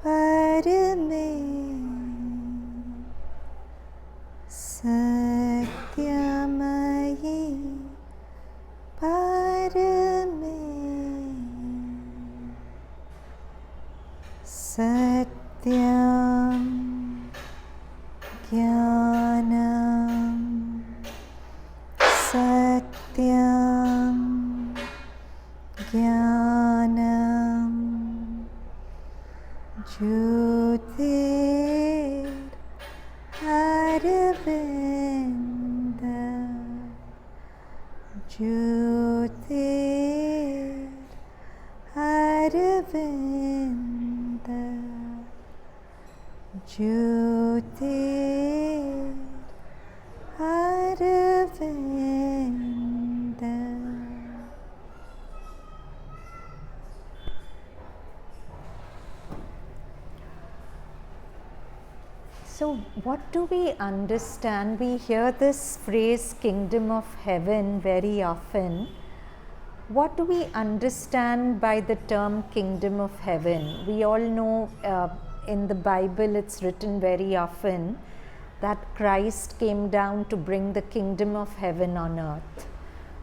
परमे सत्यमयि परमे सत्यं ज्ञानं सत्यं ज्ञानं ज्योतिररविन्द ज्योतिररविन्द ज्योतिररविन्द. So what do we understand? We hear this phrase kingdom of heaven very often. What do we understand by the term kingdom of heaven? We all know in the Bible it's written very often that Christ came down to bring the kingdom of heaven on earth.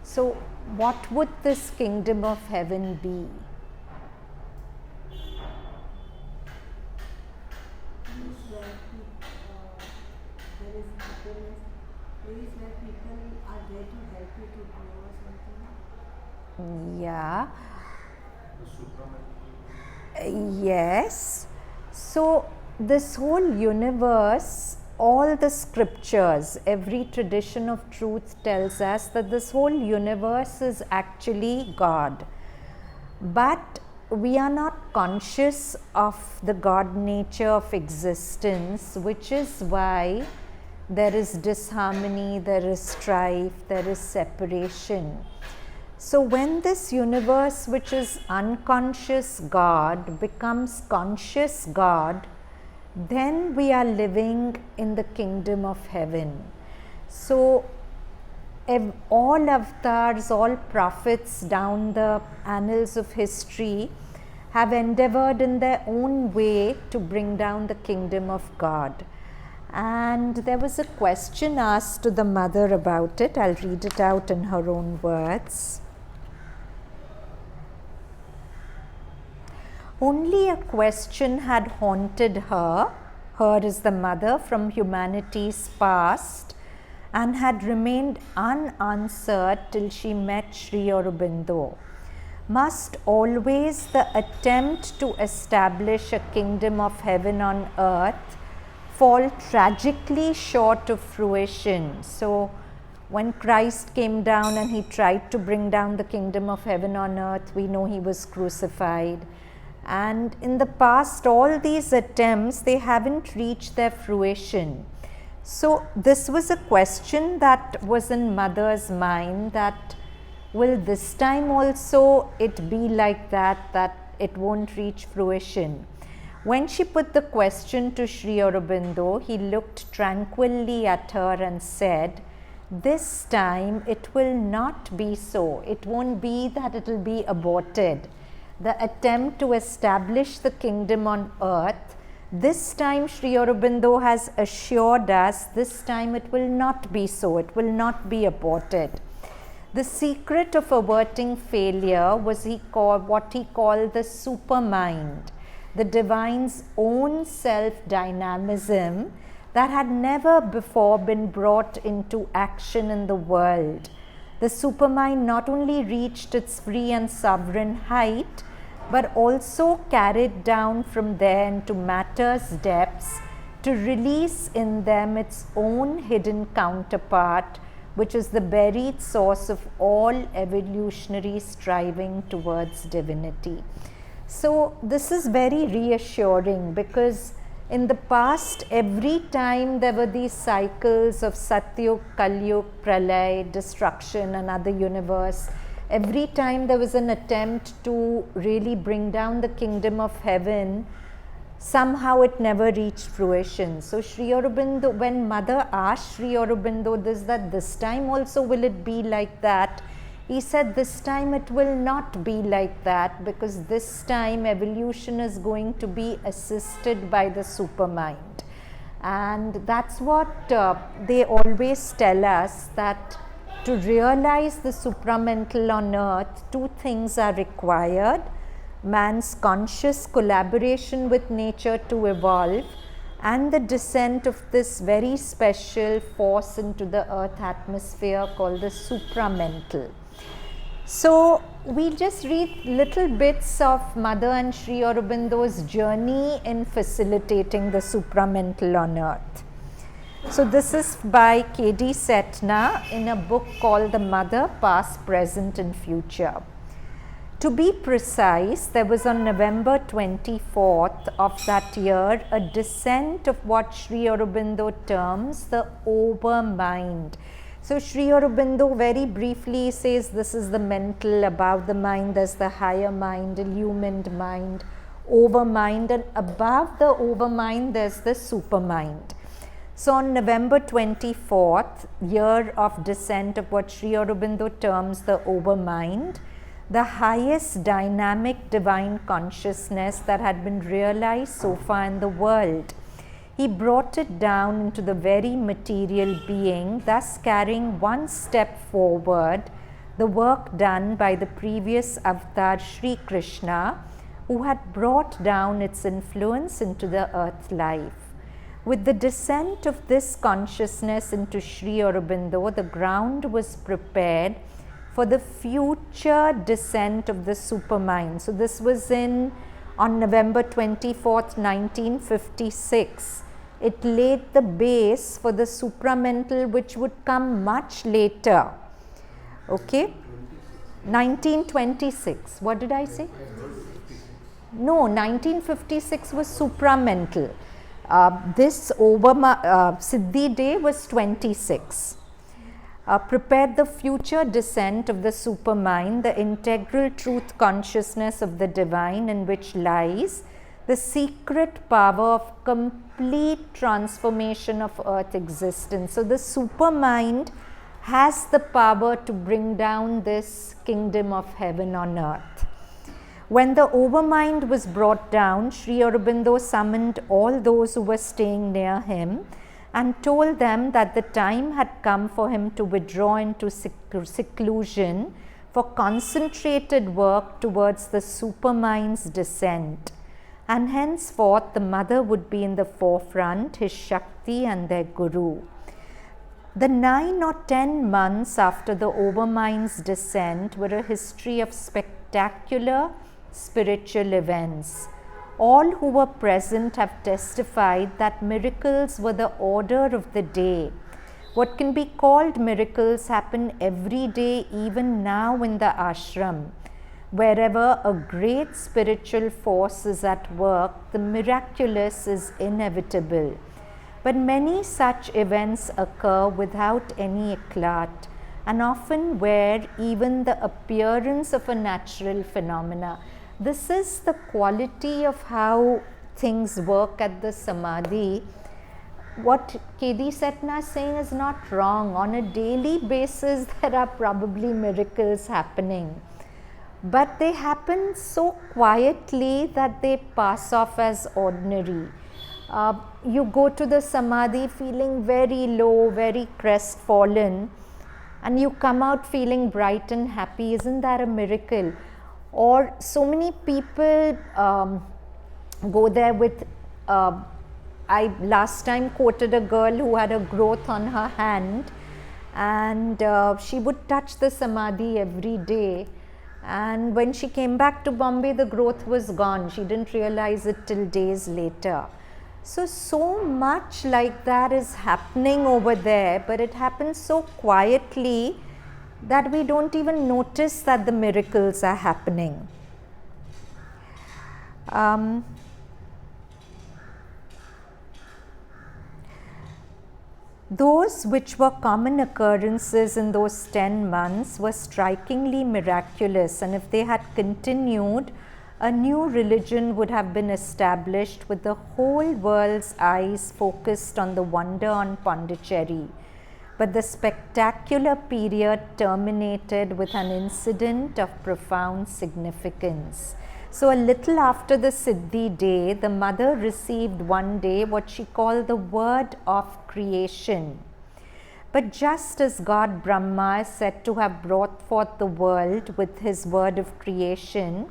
So what would this kingdom of heaven be? Yeah. Yes. So this whole universe, all the scriptures, every tradition of truth tells us that this whole universe is actually God. But we are not conscious of the God nature of existence, which is why there is disharmony, there is strife, there is separation. So when this universe, which is unconscious God, becomes conscious God, then we are living in the kingdom of heaven. So all avatars, all prophets down the annals of history have endeavored in their own way to bring down the kingdom of God. And there was a question asked to the mother about it. I'll read it out in her own words. Only a question had haunted her is the mother, from humanity's past, and had remained unanswered till she met Sri Aurobindo. Must always the attempt to establish a kingdom of heaven on earth fall tragically short of fruition? So when Christ came down and he tried to bring down the kingdom of heaven on earth, we know he was crucified. And in the past, all these attempts, they haven't reached their fruition. So this was a question that was in mother's mind, that will this time also it be like that it won't reach fruition? When she put the question to Sri Aurobindo, he looked tranquilly at her and said, this time it will not be so. It won't be that it will be aborted. The attempt to establish the kingdom on earth, this time Sri Aurobindo has assured us, this time it will not be so, it will not be aborted. The secret of averting failure was what he called the supermind, the divine's own self-dynamism that had never before been brought into action in the world. The supermind not only reached its free and sovereign height, but also carried down from there into matter's depths to release in them its own hidden counterpart, which is the buried source of all evolutionary striving towards divinity. So this is very reassuring, because in the past, every time there were these cycles of Satyug, Kalyug, Pralay, destruction, another universe, every time there was an attempt to really bring down the kingdom of heaven, somehow it never reached fruition. So Sri Aurobindo, when mother asked Sri Aurobindo this time also will it be like that, He said this time it will not be like that, because this time evolution is going to be assisted by the supermind. And that's what they always tell us, that to realize the supramental on earth, two things are required: man's conscious collaboration with nature to evolve, and the descent of this very special force into the earth atmosphere called the supramental. So we'll just read little bits of Mother and Sri Aurobindo's journey in facilitating the supramental on earth. So this is by K.D. Setna in a book called The Mother, Past, Present and Future. To be precise, there was on November 24th of that year a descent of what Sri Aurobindo terms the overmind. So Sri Aurobindo very briefly says this is the mental, above the mind there's the higher mind, illumined mind, overmind, and above the overmind there's the supermind. So on November 24th, year of descent of what Sri Aurobindo terms the overmind, the highest dynamic divine consciousness that had been realized so far in the world, he brought it down into the very material being, thus carrying one step forward the work done by the previous avatar Sri Krishna, who had brought down its influence into the earth life. With the descent of this consciousness into Sri Aurobindo, the ground was prepared for the future descent of the supermind. So this was on November 24th, 1956. It laid the base for the supramental, which would come much later. Okay? 1926. What did I say? No, 1956 was supramental. This Siddhi day was 26. Prepared the future descent of the supermind, the integral truth consciousness of the divine, in which lies the secret power of complete transformation of earth existence. So the supermind has the power to bring down this kingdom of heaven on earth. When the overmind was brought down, Sri Aurobindo summoned all those who were staying near him and told them that the time had come for him to withdraw into seclusion for concentrated work towards the supermind's descent. And henceforth the mother would be in the forefront, his Shakti and their Guru. The 9 or 10 months after the overmind's descent were a history of spectacular spiritual events. All who were present have testified that miracles were the order of the day. What can be called miracles happen every day, even now in the ashram. Wherever a great spiritual force is at work, the miraculous is inevitable. But many such events occur without any eclat, and often wear even the appearance of a natural phenomena. This is the quality of how things work at the Samadhi. What K.D. Setna is saying is not wrong. On a daily basis, there are probably miracles happening. But they happen so quietly that they pass off as ordinary. You go to the Samadhi feeling very low, very crestfallen, and you come out feeling bright and happy. Isn't that a miracle? Or so many people go there with, I last time quoted a girl who had a growth on her hand, and she would touch the Samadhi every day. And when she came back to Bombay, the growth was gone. She didn't realize it till days later. So much like that is happening over there, but it happens so quietly that we don't even notice that the miracles are happening. Those which were common occurrences in those 10 months were strikingly miraculous, and if they had continued, a new religion would have been established with the whole world's eyes focused on the wonder on Pondicherry. but the spectacular period terminated with an incident of profound significance. So a little after the Siddhi day, the mother received one day what she called the word of creation. But just as God Brahma is said to have brought forth the world with his word of creation,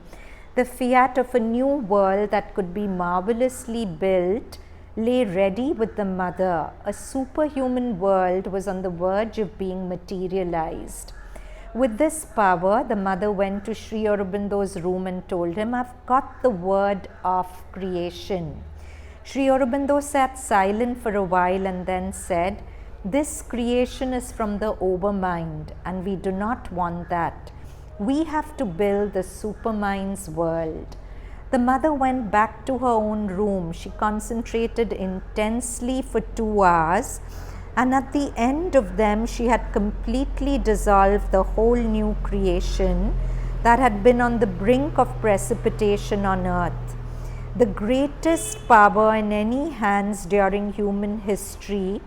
the fiat of a new world that could be marvelously built lay ready with the mother. A superhuman world was on the verge of being materialized. With this power, the mother went to Sri Aurobindo's room and told him, "I've got the word of creation." Sri Aurobindo sat silent for a while and then said, "This creation is from the overmind, and we do not want that. We have to build the supermind's world." The mother went back to her own room. She concentrated intensely for 2 hours, and at the end of them she had completely dissolved the whole new creation that had been on the brink of precipitation on earth. The greatest power in any hands during human history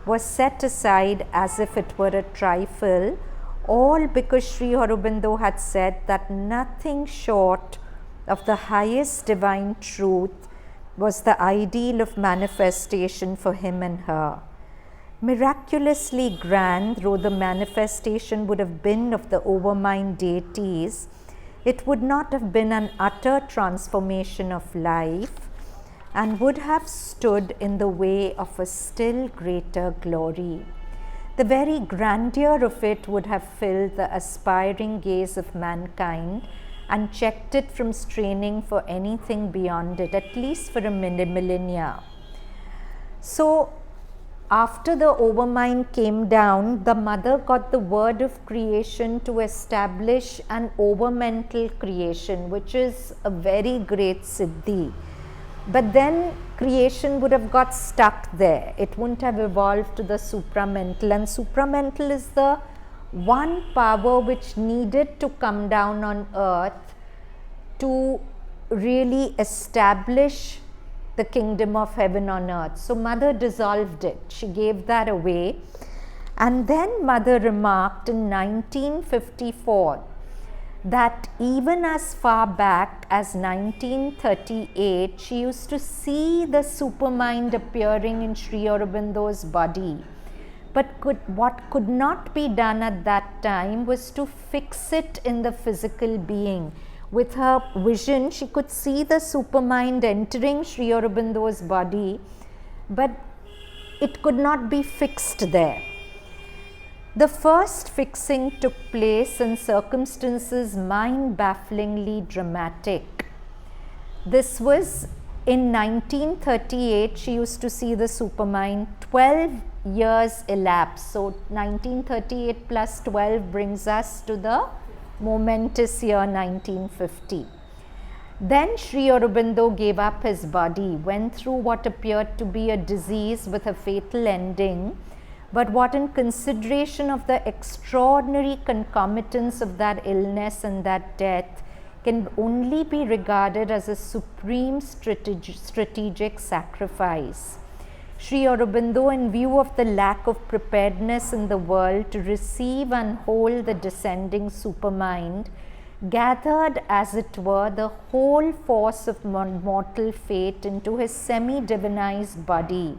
was set aside as if it were a trifle, all because Sri Aurobindo had said that nothing short of the highest divine truth was the ideal of manifestation for him and her. Miraculously grand though the manifestation would have been of the overmind deities, it would not have been an utter transformation of life and would have stood in the way of a still greater glory. The very grandeur of it would have filled the aspiring gaze of mankind and checked it from straining for anything beyond it, at least for a millennia. So, after the overmind came down, the mother got the word of creation to establish an overmental creation, which is a very great siddhi. But then creation would have got stuck there. It wouldn't have evolved to the supramental, and supramental is the one power which needed to come down on earth to really establish the kingdom of heaven on earth. So mother dissolved it. She gave that away. And then mother remarked in 1954 that even as far back as 1938, she used to see the supermind appearing in Sri Aurobindo's body. But what could not be done at that time was to fix it in the physical being. With her vision, she could see the supermind entering Sri Aurobindo's body, but it could not be fixed there. The first fixing took place in circumstances mind-bafflingly dramatic. This was in 1938. She used to see the supermind. 12 years elapsed. So 1938 plus 12 brings us to the momentous year 1950. Then Sri Aurobindo gave up his body, went through what appeared to be a disease with a fatal ending, but what, in consideration of the extraordinary concomitance of that illness and that death, can only be regarded as a supreme strategic sacrifice. Sri Aurobindo, in view of the lack of preparedness in the world to receive and hold the descending supermind, gathered, as it were, the whole force of mortal fate into his semi-divinized body,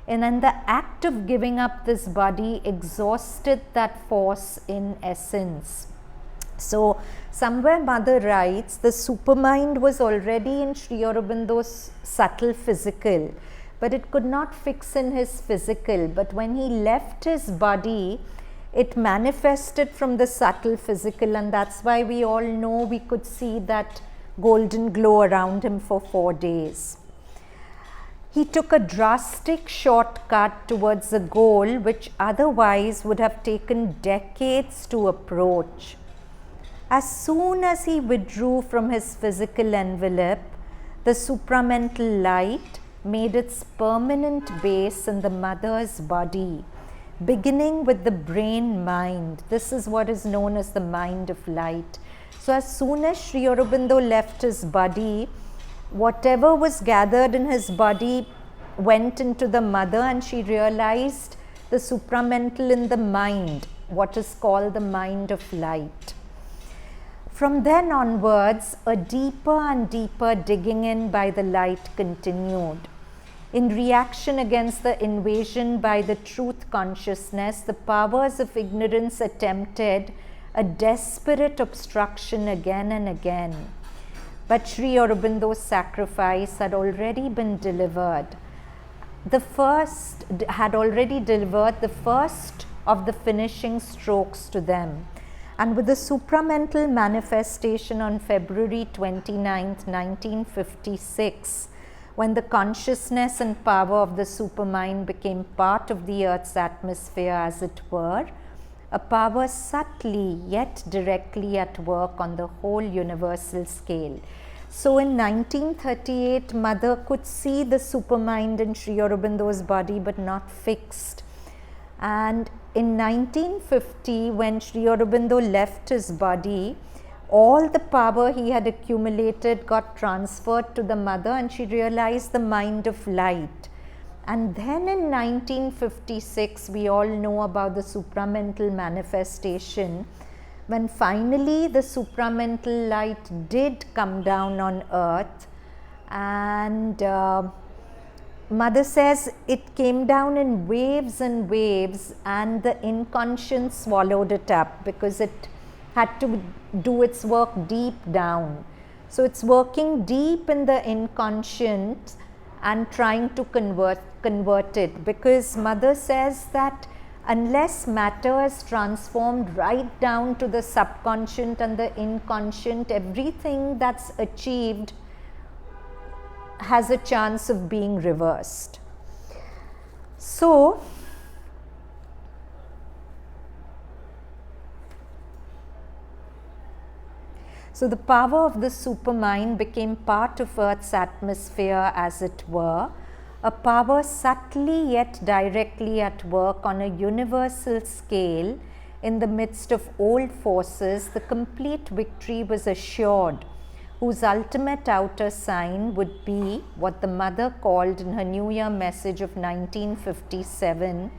and in the act of giving up this body, exhausted that force in essence. So, somewhere mother writes, the supermind was already in Sri Aurobindo's subtle physical, but it could not fix in his physical. But when he left his body, it manifested from the subtle physical, and that's why we all know we could see that golden glow around him for 4 days. He took a drastic shortcut towards a goal which otherwise would have taken decades to approach. As soon as he withdrew from his physical envelope, the supramental light made its permanent base in the mother's body, beginning with the brain mind. This is what is known as the mind of light. So as soon as Sri Aurobindo left his body, whatever was gathered in his body went into the mother, and she realized the supramental in the mind, what is called the mind of light. From then onwards, a deeper and deeper digging in by the light continued. In reaction against the invasion by the truth consciousness, the powers of ignorance attempted a desperate obstruction again and again. But Sri Aurobindo's sacrifice had already been delivered. Had already delivered the first of the finishing strokes to them. And with the supramental manifestation on February 29, 1956, when the consciousness and power of the supermind became part of the Earth's atmosphere, as it were, a power subtly yet directly at work on the whole universal scale. So in 1938, Mother could see the supermind in Sri Aurobindo's body but not fixed. And in 1950, when Sri Aurobindo left his body, all the power he had accumulated got transferred to the Mother, and she realized the mind of light. And then in 1956, we all know about the supramental manifestation, when finally the supramental light did come down on earth, and Mother says it came down in waves and waves, and the inconscient swallowed it up because it had to do its work deep down. So it's working deep in the inconscient and trying to convert it, because Mother says that unless matter is transformed right down to the subconscious and the inconscient, everything that's achieved has a chance of being reversed. So the power of the supermind became part of Earth's atmosphere, as it were, a power subtly yet directly at work on a universal scale in the midst of old forces. The complete victory was assured, whose ultimate outer sign would be what the Mother called in her New Year message of 1957,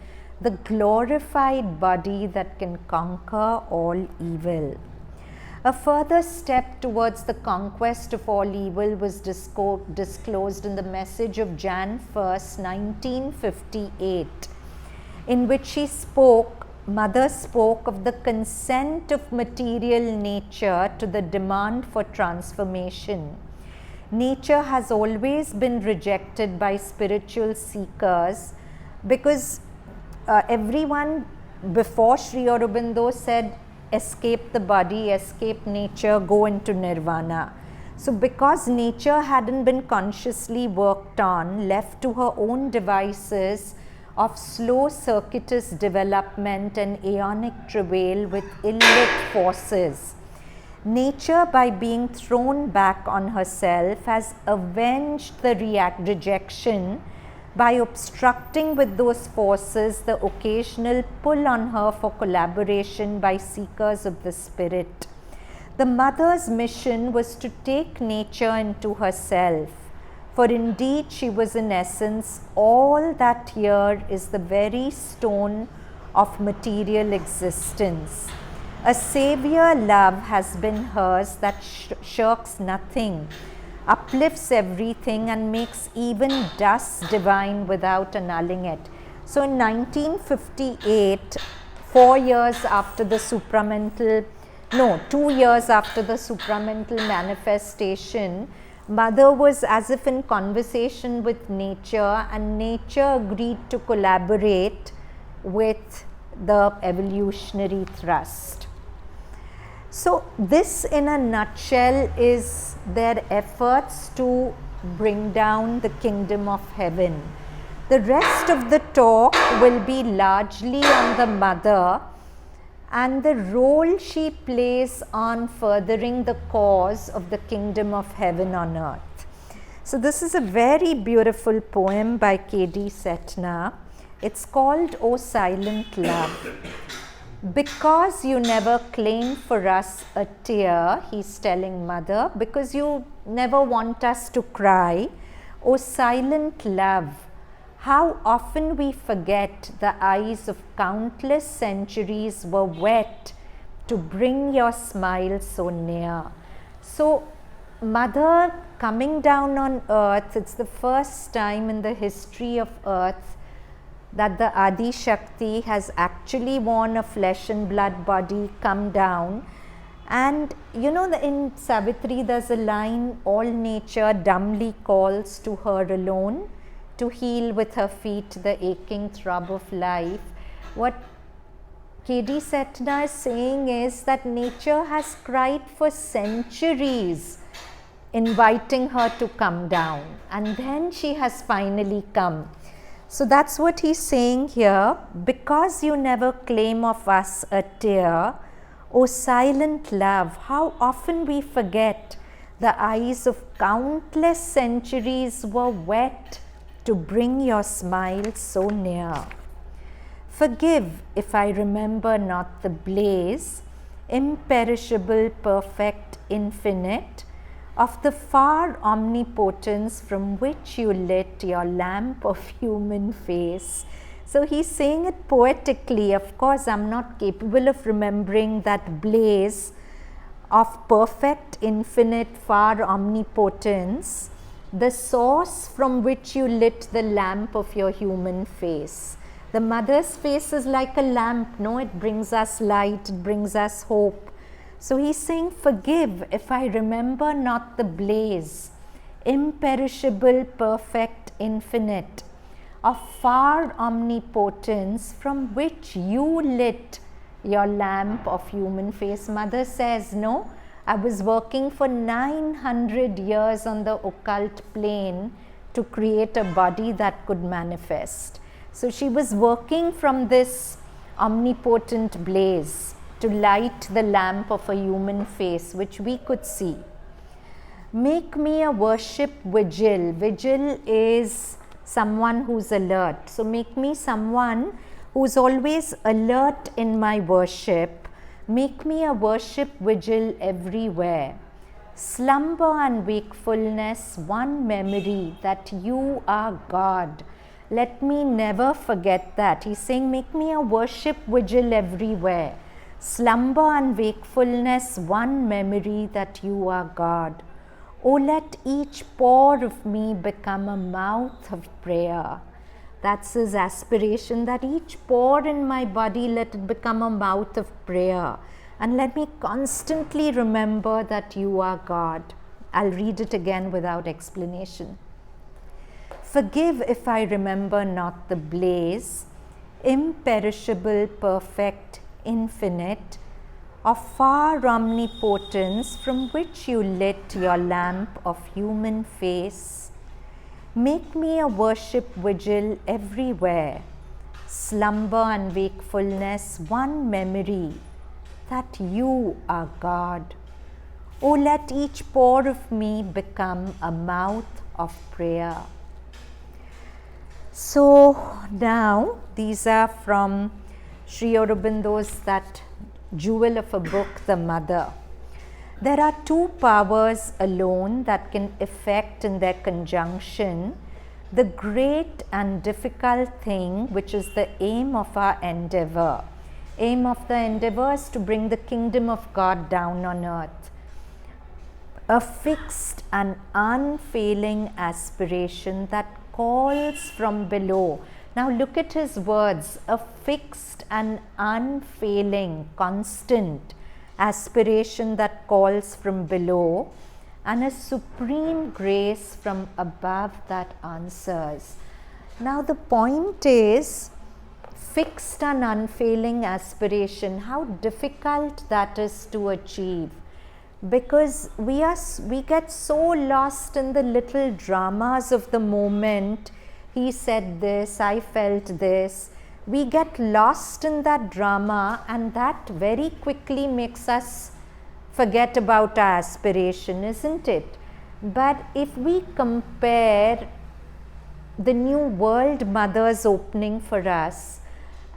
the glorified body that can conquer all evil. A further step towards the conquest of all evil was disclosed in the message of Jan 1st, 1958, in which Mother spoke of the consent of material nature to the demand for transformation. Nature has always been rejected by spiritual seekers because everyone before Sri Aurobindo said, escape the body, escape nature, go into nirvana. So because nature hadn't been consciously worked on, left to her own devices of slow circuitous development and aeonic travail with illit forces, nature, by being thrown back on herself, has avenged the rejection by obstructing with those forces the occasional pull on her for collaboration by seekers of the spirit. The Mother's mission was to take nature into herself, for indeed she was in essence all that here is the very stone of material existence. A savior love has been hers that shirks nothing, uplifts everything, and makes even dust divine without annulling it. So in 1958, 2 years after the supramental manifestation, Mother was as if in conversation with nature, and nature agreed to collaborate with the evolutionary thrust. So this in a nutshell is their efforts to bring down the kingdom of heaven. The rest of the talk will be largely on the Mother and the role she plays on furthering the cause of the kingdom of heaven on earth. So this is a very beautiful poem by K.D. Setna. It's called O Silent Love. Because you never claim for us a tear, he's telling Mother, because you never want us to cry, O silent love, How often we forget the eyes of countless centuries were wet to bring your smile so near. So, Mother coming down on earth, it's the first time in the history of earth that the Adi Shakti has actually worn a flesh and blood body, come down. And you know, in Savitri there's a line, all nature dumbly calls to her alone to heal with her feet the aching throb of life. What K.D. Setna is saying is that nature has cried for centuries inviting her to come down, and then she has finally come. So that's what he's saying here. Because you never claim of us a tear, O silent love, how often we forget the eyes of countless centuries were wet to bring your smile so near. Forgive if I remember not the blaze, imperishable, perfect, infinite, of the far omnipotence from which you lit your lamp of human face. So he's saying it poetically. Of course, I'm not capable of remembering that blaze of perfect, infinite, far omnipotence, the source from which you lit the lamp of your human face. The mother's face is like a lamp, no? It brings us light, it brings us hope. So he's saying, forgive if I remember not the blaze, imperishable, perfect, infinite, of far omnipotence from which you lit your lamp of human face. Mother says, no, I was working for 900 years on the occult plane to create a body that could manifest. So she was working from this omnipotent blaze to light the lamp of a human face, which we could see. Make me a worship vigil. Vigil is someone who's alert. So make me someone who's always alert in my worship. Make me a worship vigil everywhere. Slumber and wakefulness, one memory that you are God. Let me never forget that. He's saying, make me a worship vigil everywhere. Slumber and wakefulness, one memory that you are God. Oh, let each pore of me become a mouth of prayer. That's his aspiration, that each pore in my body, let it become a mouth of prayer. And let me constantly remember that you are God. I'll read it again without explanation. Forgive if I remember not the blaze, imperishable, perfect, infinite, of far omnipotence from which you lit your lamp of human face. Make me a worship vigil everywhere, slumber and wakefulness, one memory that you are God. Oh, let each pore of me become a mouth of prayer. So now these are from Sri Aurobindo's that jewel of a book, The Mother. There are two powers alone that can effect in their conjunction the great and difficult thing which is the aim of our endeavor. Aim of the endeavor is to bring the kingdom of God down on earth. A fixed and unfailing aspiration that calls from below. Now look at his words, a fixed and unfailing, constant aspiration that calls from below, and a supreme grace from above that answers. Now the point is, fixed and unfailing aspiration, how difficult that is to achieve, because we get so lost in the little dramas of the moment. He said this, I felt this. We get lost in that drama, and that very quickly makes us forget about our aspiration, isn't it? But if we compare the new world Mother's opening for us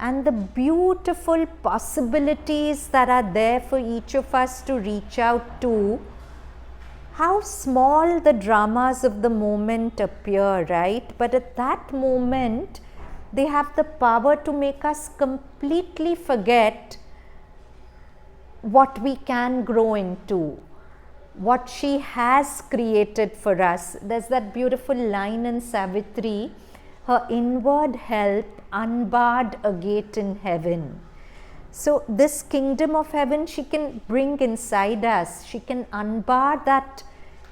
and the beautiful possibilities that are there for each of us to reach out to, how small the dramas of the moment appear, right? But at that moment, they have the power to make us completely forget what we can grow into, what she has created for us. There's that beautiful line in Savitri, her inward help unbarred a gate in heaven. So this kingdom of heaven she can bring inside us. She can unbar that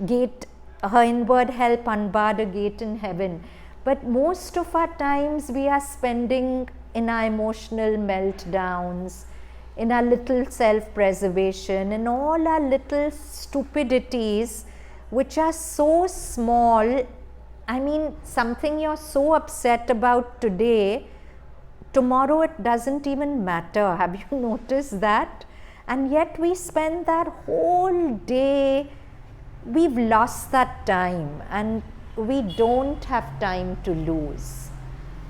gate, her inward help unbarred a gate in heaven. But most of our times we are spending in our emotional meltdowns, in our little self-preservation, in all our little stupidities which are so small. I mean, something you're so upset about today, tomorrow it doesn't even matter. Have you noticed that? And yet we spend that whole day, we've lost that time, and we don't have time to lose.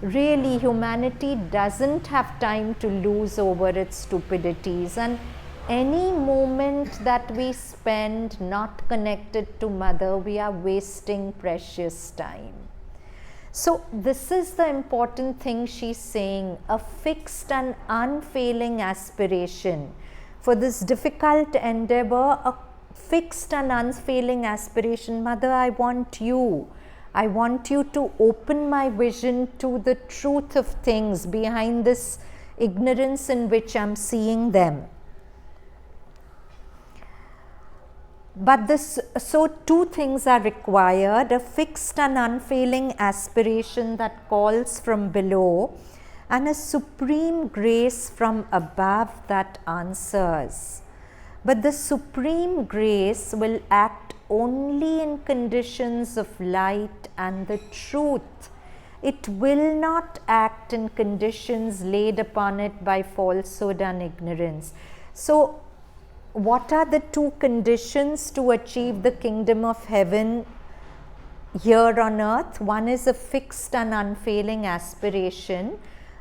Really, humanity doesn't have time to lose over its stupidities, and any moment that we spend not connected to Mother, we are wasting precious time. So this is the important thing she's saying, a fixed and unfailing aspiration. For this difficult endeavor, a fixed and unfailing aspiration. Mother, I want you. I want you to open my vision to the truth of things behind this ignorance in which I'm seeing them. But so two things are required, a fixed and unfailing aspiration that calls from below, and a supreme grace from above that answers. But the supreme grace will act only in conditions of light and the truth. It will not act in conditions laid upon it by falsehood and ignorance. So, what are the two conditions to achieve the kingdom of heaven here on earth? One is a fixed and unfailing aspiration,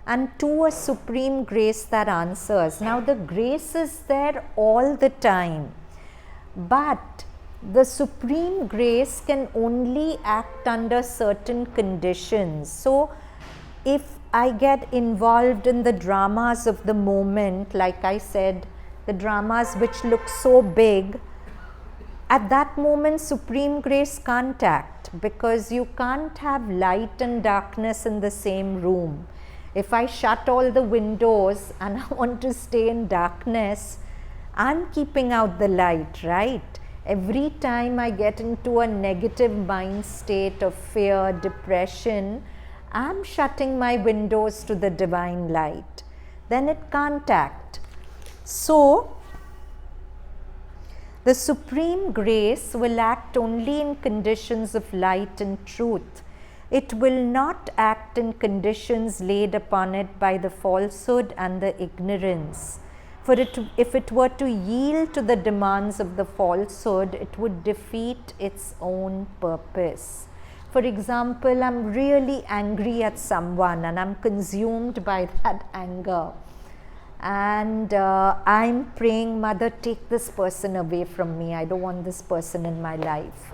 and two, a supreme grace that answers. Now, the grace is there all the time, but the supreme grace can only act under certain conditions. So, if I get involved in the dramas of the moment, like I said, the dramas which look so big, at that moment supreme grace can't act, because you can't have light and darkness in the same room. If I shut all the windows and I want to stay in darkness, I'm keeping out the light, right? Every time I get into a negative mind state of fear, depression, I'm shutting my windows to the divine light. Then it can't act. So, the supreme grace will act only in conditions of light and truth. It will not act in conditions laid upon it by the falsehood and the ignorance. For if it were to yield to the demands of the falsehood, it would defeat its own purpose. For example, I'm really angry at someone and I'm consumed by that anger. And I'm praying, Mother, take this person away from me. I don't want this person in my life.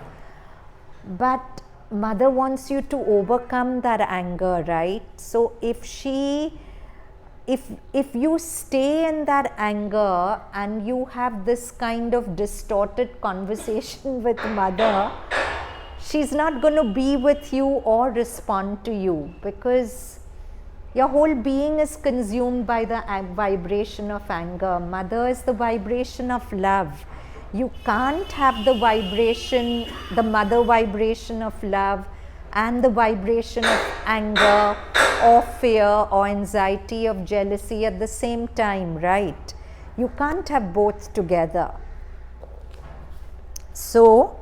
But Mother wants you to overcome that anger, right? So if you stay in that anger and you have this kind of distorted conversation with Mother, she's not going to be with you or respond to you, because your whole being is consumed by the vibration of anger. Mother is the vibration of love. You can't have the vibration, the mother vibration of love, and the vibration of anger or fear or anxiety of jealousy at the same time, right? You can't have both together. So,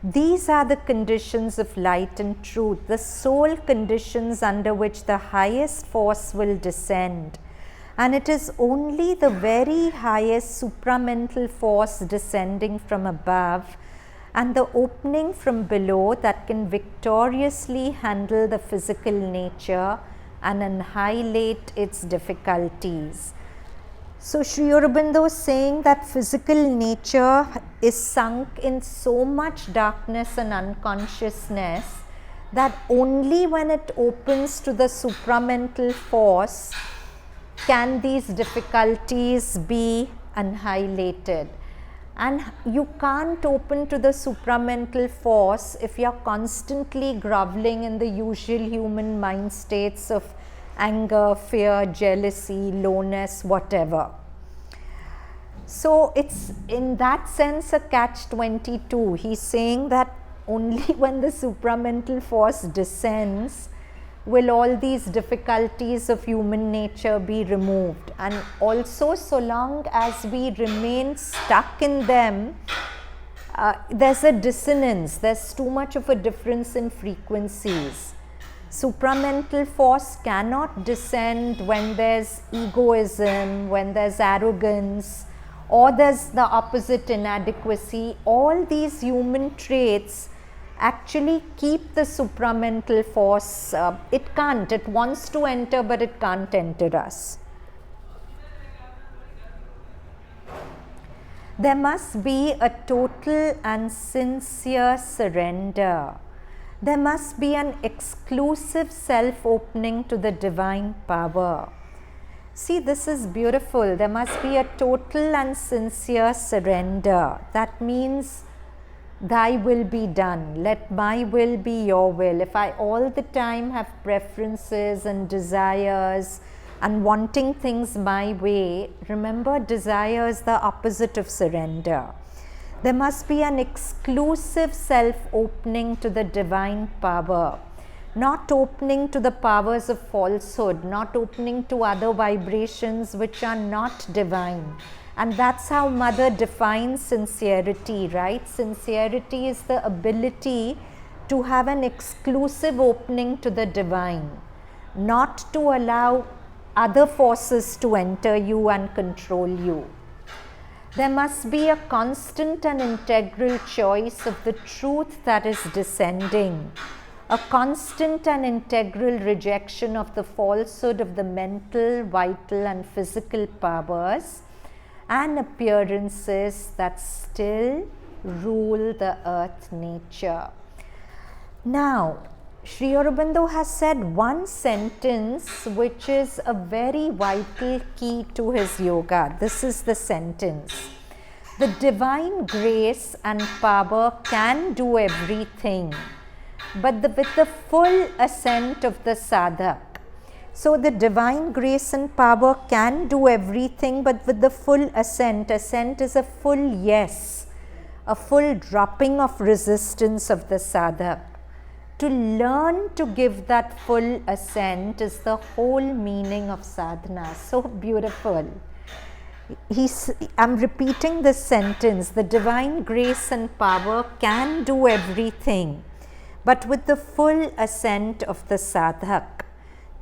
these are the conditions of light and truth, the sole conditions under which the highest force will descend. And it is only the very highest supramental force descending from above and the opening from below that can victoriously handle the physical nature and annihilate its difficulties. So Sri Aurobindo is saying that physical nature is sunk in so much darkness and unconsciousness that only when it opens to the supramental force can these difficulties be annihilated. And you can't open to the supramental force if you're constantly groveling in the usual human mind states of anger, fear, jealousy, lowness, whatever. So it's in that sense a catch-22. He's saying that only when the supramental force descends will all these difficulties of human nature be removed. And also, so long as we remain stuck in them, there's a dissonance, there's too much of a difference in frequencies. Supramental force cannot descend when there's egoism, when there's arrogance, or there's the opposite, inadequacy. All these human traits actually keep the supramental force. It can't, it wants to enter, but it can't enter us. There must be a total and sincere surrender. There must be an exclusive self-opening to the divine power. See, this is beautiful. There must be a total and sincere surrender. That means, thy will be done. Let my will be your will. If I all the time have preferences and desires and wanting things my way, remember, desire is the opposite of surrender. There must be an exclusive self-opening to the divine power, not opening to the powers of falsehood, not opening to other vibrations which are not divine. And that's how Mother defines sincerity, right? Sincerity is the ability to have an exclusive opening to the divine, not to allow other forces to enter you and control you. There must be a constant and integral choice of the truth that is descending, a constant and integral rejection of the falsehood of the mental, vital and physical powers and appearances that still rule the earth nature. Now, Sri Aurobindo has said one sentence which is a very vital key to his yoga. This is the sentence: the divine grace and power can do everything, but with the full assent of the sadhak. So the divine grace and power can do everything, but with the full assent. Assent is a full yes, a full dropping of resistance of the sadhak. To learn to give that full assent is the whole meaning of sadhana. So beautiful. I'm repeating this sentence: the divine grace and power can do everything, but with the full assent of the sadhak.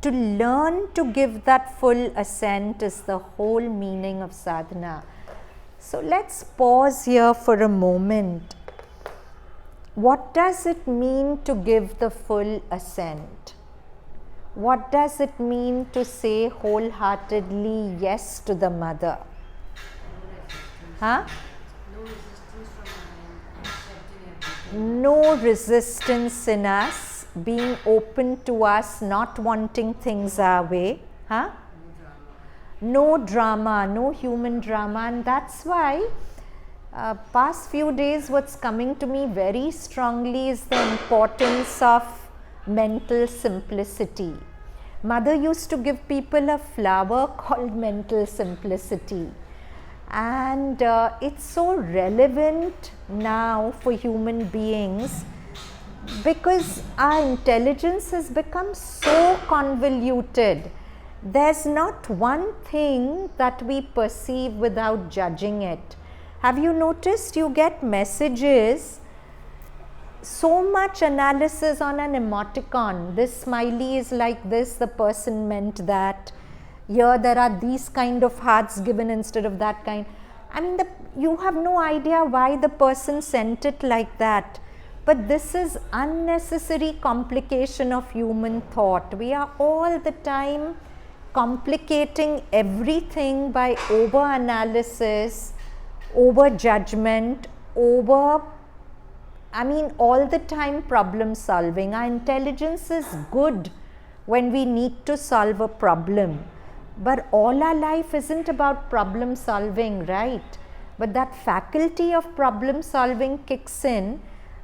To learn to give that full assent is the whole meaning of sadhana. So let's pause here for a moment. What does it mean to give the full assent? What does it mean to say wholeheartedly yes to the mother? Huh? No resistance in us, being open to us, not wanting things our way. Huh? No drama, no human drama. And that's why past few days what's coming to me very strongly is the importance of mental simplicity. Mother used to give people a flower called mental simplicity, and it's so relevant now for human beings because our intelligence has become so convoluted. There's not one thing that we perceive without judging it. Have you noticed you get messages, so much analysis on an emoticon? This smiley is like this, the person meant that. Here there are these kind of hearts given instead of that kind. I mean, you have no idea why the person sent it like that. But this is unnecessary complication of human thought. We are all the time complicating everything by over-analysis, over-judgment, all the time problem solving. Our intelligence is good when we need to solve a problem. But all our life isn't about problem solving, right? But that faculty of problem solving kicks in,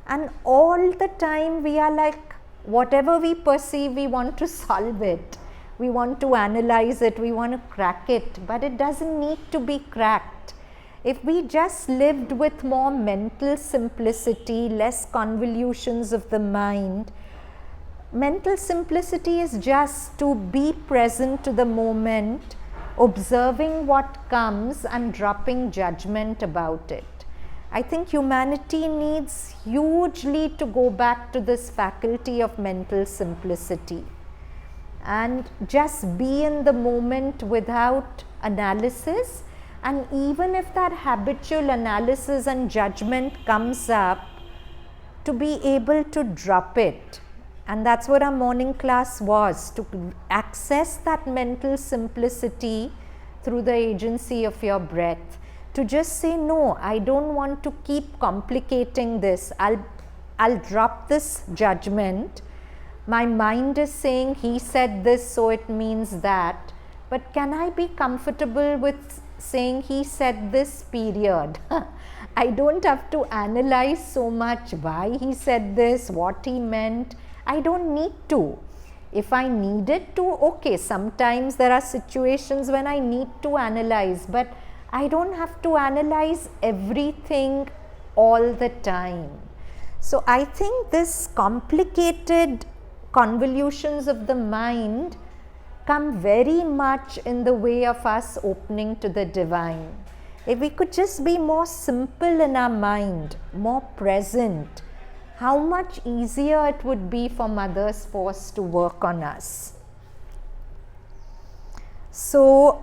and all the time we are like, whatever we perceive, we want to solve it. We want to analyze it, we want to crack it, but it doesn't need to be cracked. If we just lived with more mental simplicity, less convolutions of the mind. Mental simplicity is just to be present to the moment, observing what comes and dropping judgment about it. I think humanity needs hugely to go back to this faculty of mental simplicity and just be in the moment without analysis. And even if that habitual analysis and judgment comes up, to be able to drop it. And that's what our morning class was, to access that mental simplicity through the agency of your breath. To just say, no, I don't want to keep complicating this. I'll drop this judgment. My mind is saying he said this, so it means that. But can I be comfortable with saying he said this, period? I don't have to analyze so much why he said this, what he meant. I don't need to. If I needed to, okay, sometimes there are situations when I need to analyze, but I don't have to analyze everything all the time. So I think this complicated convolutions of the mind come very much in the way of us opening to the divine. If we could just be more simple in our mind, more present, how much easier it would be for Mother's force to work on us. So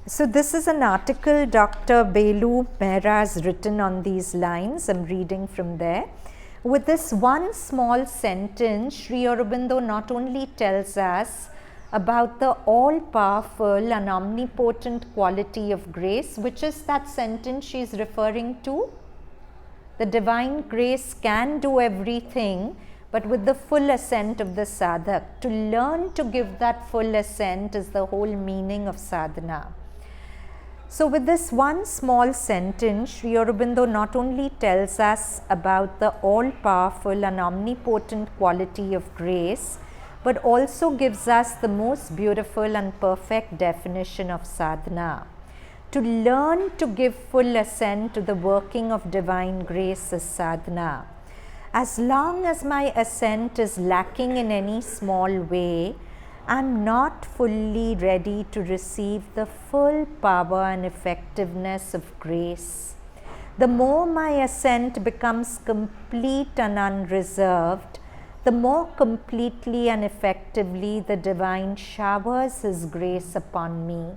this is an article Dr. Belu Mehra has written on these lines. I'm reading from there. With this one small sentence, Sri Aurobindo not only tells us about the all-powerful and omnipotent quality of grace, which is that sentence she is referring to. The divine grace can do everything, but with the full assent of the sadhak. To learn to give that full assent is the whole meaning of sadhana. So with this one small sentence, Sri Aurobindo not only tells us about the all-powerful and omnipotent quality of grace, but also gives us the most beautiful and perfect definition of sadhana. To learn to give full assent to the working of divine grace is sadhana. As long as my assent is lacking in any small way, I am not fully ready to receive the full power and effectiveness of grace. The more my assent becomes complete and unreserved, the more completely and effectively the divine showers His grace upon me.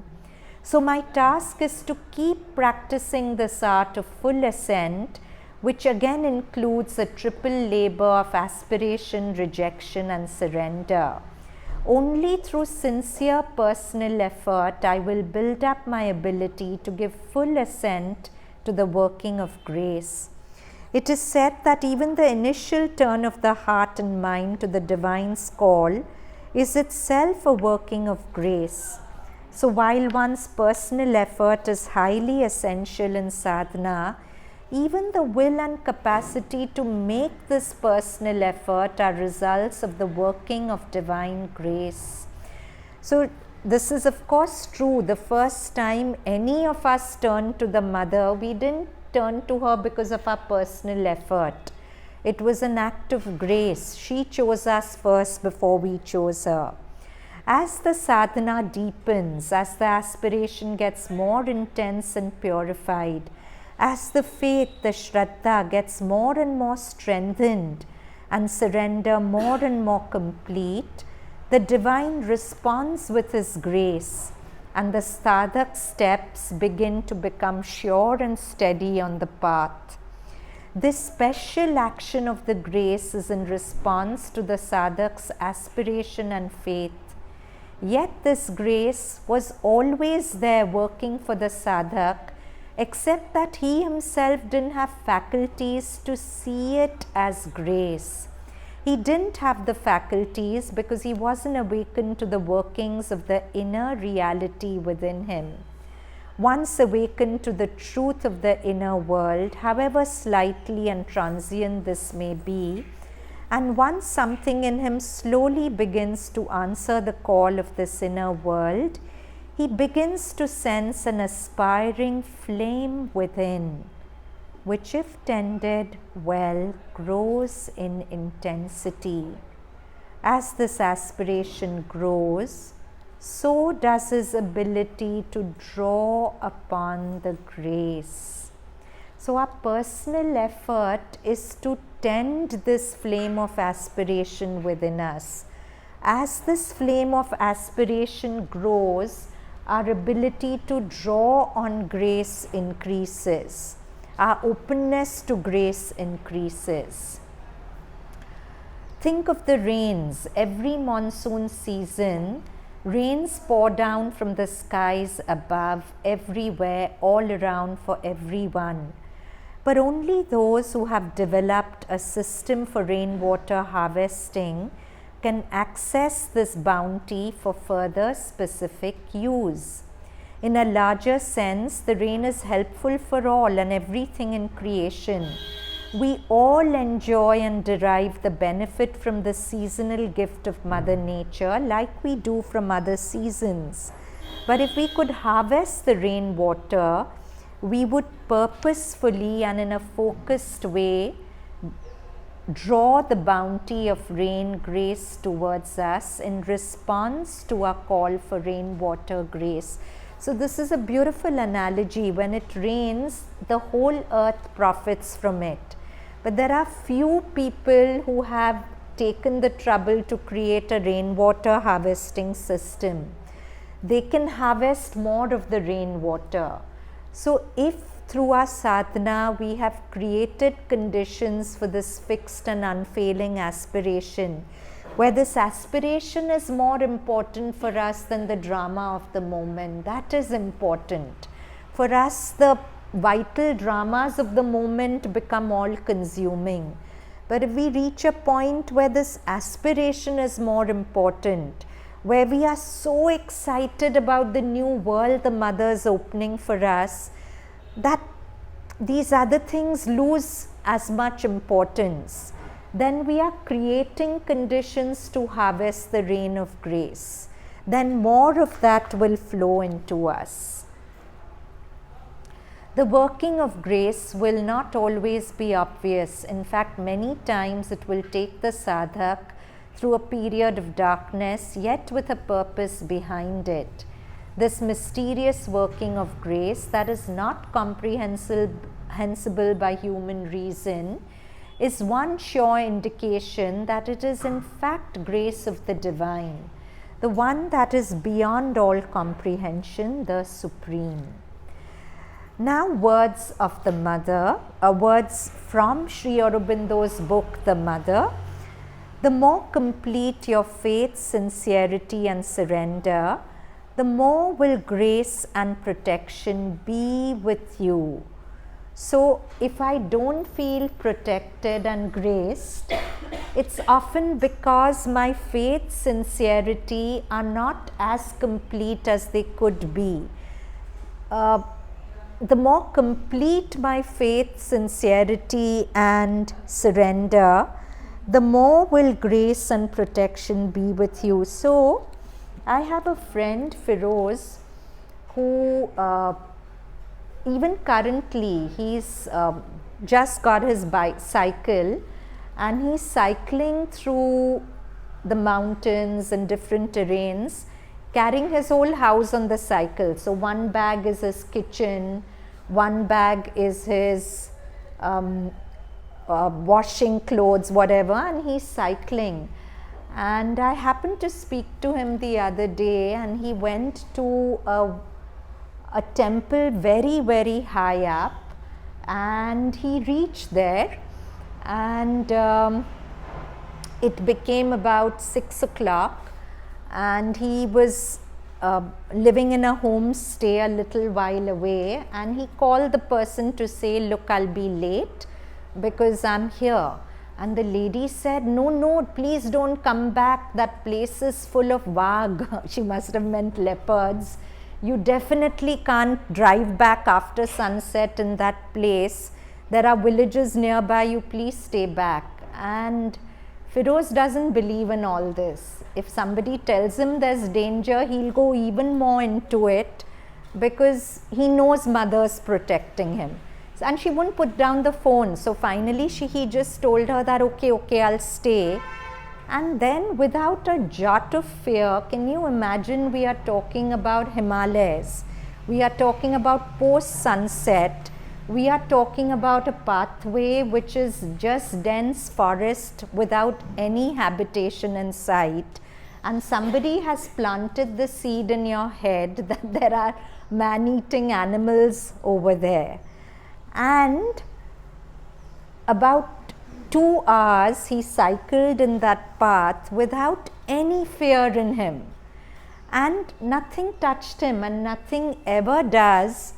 So my task is to keep practicing this art of full assent, which again includes a triple labor of aspiration, rejection and surrender. Only through sincere personal effort I will build up my ability to give full assent to the working of grace. It is said that even the initial turn of the heart and mind to the divine's call is itself a working of grace. So while one's personal effort is highly essential in sadhana, even the will and capacity to make this personal effort are results of the working of divine grace. So this is of course true. The first time any of us turned to the Mother, we didn't turn to her because of our personal effort. It was an act of grace. She chose us first before we chose her. As the sadhana deepens, as the aspiration gets more intense and purified, as the faith, the shraddha gets more and more strengthened and surrender more and more complete, the divine responds with His grace and the sadhak steps begin to become sure and steady on the path. This special action of the grace is in response to the sadhak's aspiration and faith. Yet this grace was always there working for the sadhak, except that he himself didn't have faculties to see it as grace. He didn't have the faculties because he wasn't awakened to the workings of the inner reality within him. Once awakened to the truth of the inner world, however slightly and transient this may be, and once something in him slowly begins to answer the call of this inner world, he begins to sense an aspiring flame within, which if tended well, grows in intensity. As this aspiration grows, so does his ability to draw upon the grace. So our personal effort is to tend this flame of aspiration within us. As this flame of aspiration grows, our ability to draw on grace increases. Our openness to grace increases. Think of the rains. Every monsoon season, rains pour down from the skies above, everywhere, all around, for everyone. But only those who have developed a system for rainwater harvesting can access this bounty for further specific use. In a larger sense, the rain is helpful for all and everything in creation. We all enjoy and derive the benefit from the seasonal gift of Mother Nature like we do from other seasons. But if we could harvest the rainwater, we would purposefully and in a focused way draw the bounty of rain grace towards us in response to our call for rainwater grace. So this is a beautiful analogy. When it rains, the whole earth profits from it. But there are few people who have taken the trouble to create a rainwater harvesting system. They can harvest more of the rainwater. So if through our sadhana we have created conditions for this fixed and unfailing aspiration, where this aspiration is more important for us than the drama of the moment, that is important. For us, the vital dramas of the moment become all consuming. But if we reach a point where this aspiration is more important, where we are so excited about the new world the Mother is opening for us, that these other things lose as much importance, then we are creating conditions to harvest the rain of grace. Then more of that will flow into us. The working of grace will not always be obvious. In fact, many times it will take the sadhak through a period of darkness, yet with a purpose behind it. This mysterious working of grace that is not comprehensible by human reason is one sure indication that it is in fact grace of the divine, the one that is beyond all comprehension, the supreme. Now words of the Mother, words from Sri Aurobindo's book, The Mother. The more complete your faith, sincerity and surrender, the more will grace and protection be with you. So if I don't feel protected and graced, it's often because my faith, sincerity are not as complete as they could be. The more complete my faith, sincerity and surrender, the more will grace and protection be with you. So I have a friend, Firoz, who even currently he's just got his bicycle and he's cycling through the mountains and different terrains, carrying his whole house on the cycle. So one bag is his kitchen, one bag is his washing clothes, whatever, and he's cycling. And I happened to speak to him the other day, and he went to a temple very, very high up, And he reached there, and it became about 6 o'clock, and he was living in a homestay a little while away, and he called the person to say, look, I'll be late because I'm here. And the lady said, no, please don't come back. That place is full of vag. She must have meant leopards. You definitely can't drive back after sunset in that place. There are villages nearby. You please stay back. And Firoz doesn't believe in all this. If somebody tells him there's danger, he'll go even more into it because he knows mother's protecting him. And she wouldn't put down the phone. So finally he just told her that, okay, I'll stay. And then without a jot of fear, can you imagine, we are talking about Himalayas. We are talking about post-sunset. We are talking about a pathway which is just dense forest without any habitation in sight. And somebody has planted the seed in your head that there are man-eating animals over there. And about 2 hours he cycled in that path without any fear in him, and nothing touched him, and nothing ever does,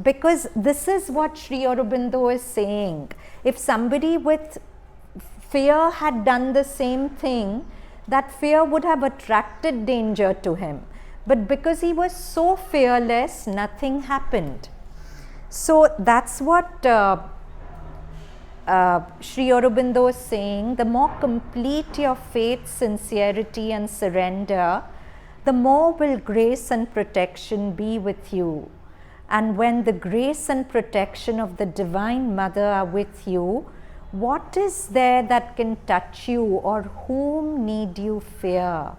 because this is what Sri Aurobindo is saying. If somebody with fear had done the same thing, that fear would have attracted danger to him, but because he was so fearless, nothing happened. So that's what Sri Aurobindo is saying. The more complete your faith, sincerity and surrender, the more will grace and protection be with you. And when the grace and protection of the Divine Mother are with you, what is there that can touch you, or whom need you fear?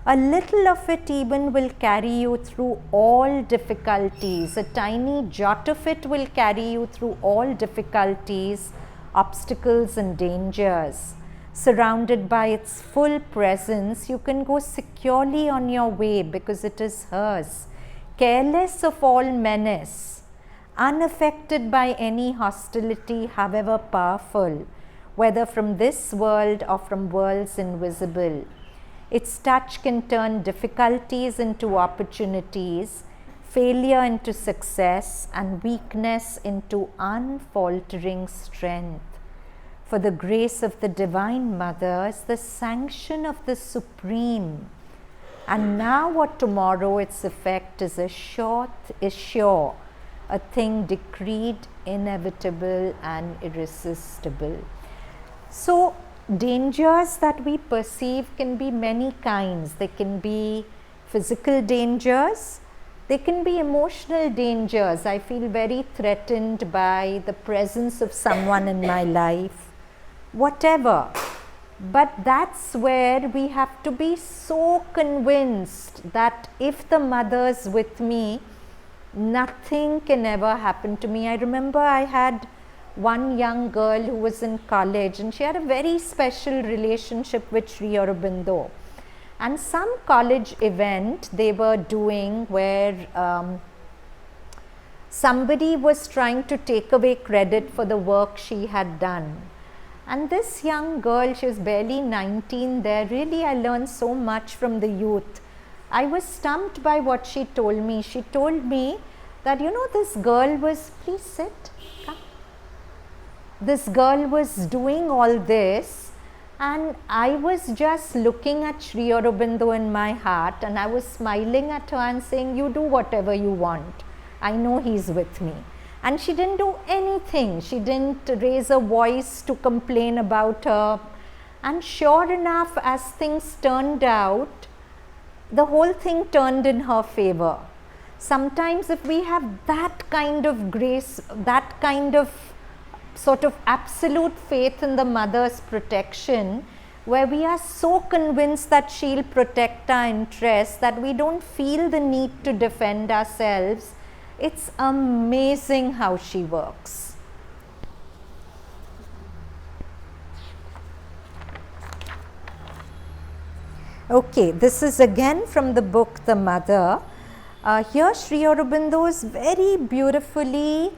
A little of it even will carry you through all difficulties. A tiny jot of it will carry you through all difficulties, obstacles and dangers. Surrounded by its full presence, you can go securely on your way because it is hers, careless of all menace, unaffected by any hostility, however powerful, whether from this world or from worlds invisible. Its touch can turn difficulties into opportunities, failure into success, and weakness into unfaltering strength. For the grace of the Divine Mother is the sanction of the Supreme, and now or tomorrow its effect is sure, a thing decreed, inevitable and irresistible. So, dangers that we perceive can be many kinds. They can be physical dangers, they can be emotional dangers. I feel very threatened by the presence of someone in my life, whatever. But that's where we have to be so convinced that if the mother's with me, nothing can ever happen to me. I remember I had one young girl who was in college, and she had a very special relationship with Sri Aurobindo. And some college event they were doing where somebody was trying to take away credit for the work she had done. And this young girl, she was barely 19 there, really I learned so much from the youth. I was stumped by what she told me. She told me that, you know, this girl was, please sit, come. This girl was doing all this, and I was just looking at Sri Aurobindo in my heart, and I was smiling at her and saying, you do whatever you want. I know he's with me. And she didn't do anything. She didn't raise a voice to complain about her. And sure enough, as things turned out, the whole thing turned in her favor. Sometimes if we have that kind of grace, that kind of sort of absolute faith in the mother's protection, where we are so convinced that she'll protect our interests that we don't feel the need to defend ourselves, it's amazing how she works. Okay, this is again from the book The Mother. Here Sri Aurobindo is very beautifully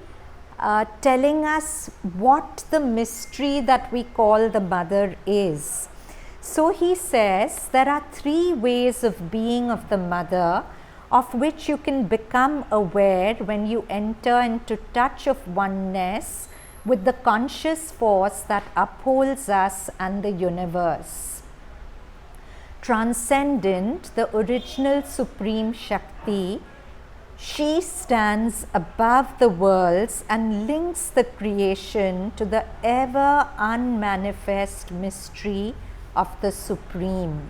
telling us what the mystery that we call the mother is. So he says there are 3 ways of being of the mother, of which you can become aware when you enter into touch of oneness with the conscious force that upholds us and the universe. Transcendent, the original supreme Shakti, she stands above the worlds and links the creation to the ever unmanifest mystery of the Supreme.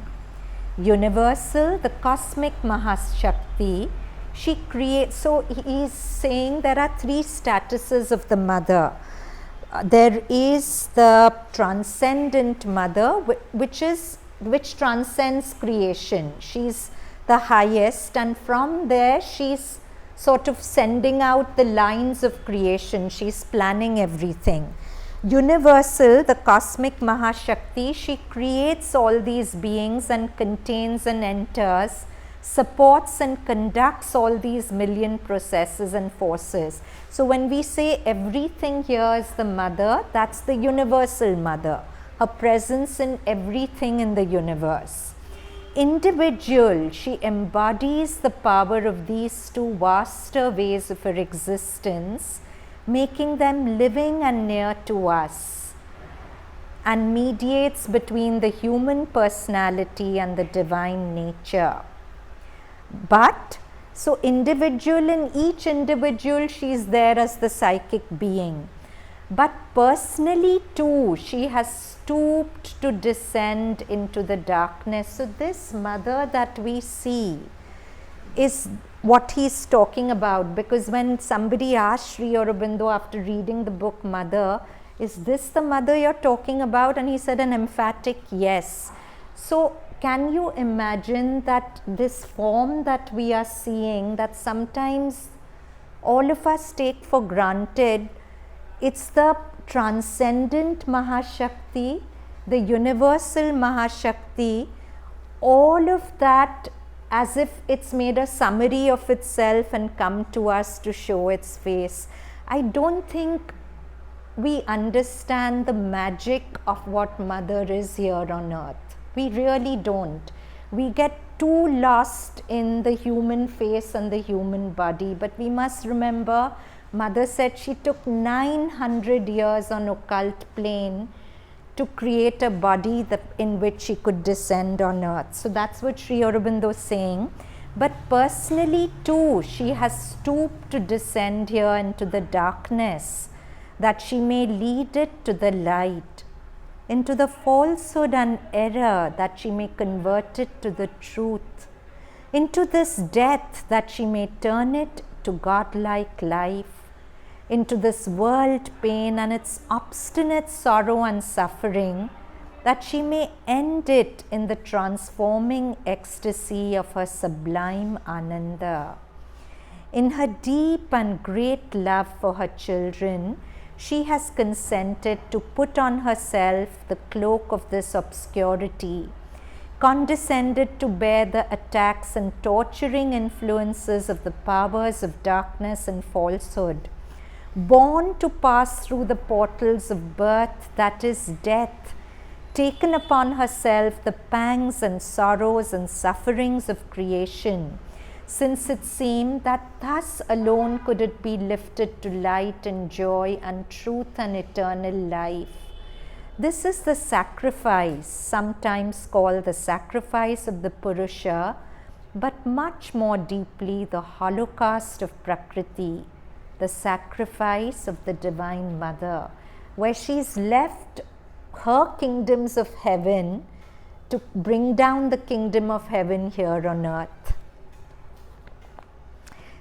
Universal, the cosmic Mahashakti, she creates. So he is saying there are 3 statuses of the mother. There is the transcendent mother, which transcends creation. She's the highest, and from there she's sort of sending out the lines of creation. She's planning everything. Universal, the cosmic Mahashakti, she creates all these beings and contains and enters, supports and conducts all these million processes and forces. So when we say everything here is the mother, that's the universal mother, her presence in everything in the universe. Individual, she embodies the power of these 2 vaster ways of her existence, making them living and near to us, and mediates between the human personality and the divine nature. But, so individual, in each individual she is there as the psychic being. But personally too, she has stooped to descend into the darkness. So this mother that we see is what he's talking about, because when somebody asked Sri Aurobindo after reading the book Mother, is this the mother you're talking about? And he said an emphatic yes. So can you imagine that this form that we are seeing, that sometimes all of us take for granted, it's the transcendent Mahashakti, the universal Mahashakti, all of that as if it's made a summary of itself and come to us to show its face. I don't think we understand the magic of what mother is here on earth. We really don't. We get too lost in the human face and the human body, but we must remember, mother said she took 900 years on occult plane to create a body in which she could descend on earth. So that's what Sri Aurobindo is saying. But personally too, she has stooped to descend here into the darkness, that she may lead it to the light, into the falsehood and error, that she may convert it to the truth, into this death, that she may turn it to godlike life, into this world pain and its obstinate sorrow and suffering, that she may end it in the transforming ecstasy of her sublime Ananda. In her deep and great love for her children, she has consented to put on herself the cloak of this obscurity, condescended to bear the attacks and torturing influences of the powers of darkness and falsehood, born to pass through the portals of birth, that is death, taken upon herself the pangs and sorrows and sufferings of creation, since it seemed that thus alone could it be lifted to light and joy and truth and eternal life. This is the sacrifice, sometimes called the sacrifice of the Purusha, but much more deeply the holocaust of Prakriti, the sacrifice of the Divine Mother, where she's left her kingdoms of heaven to bring down the kingdom of heaven here on earth.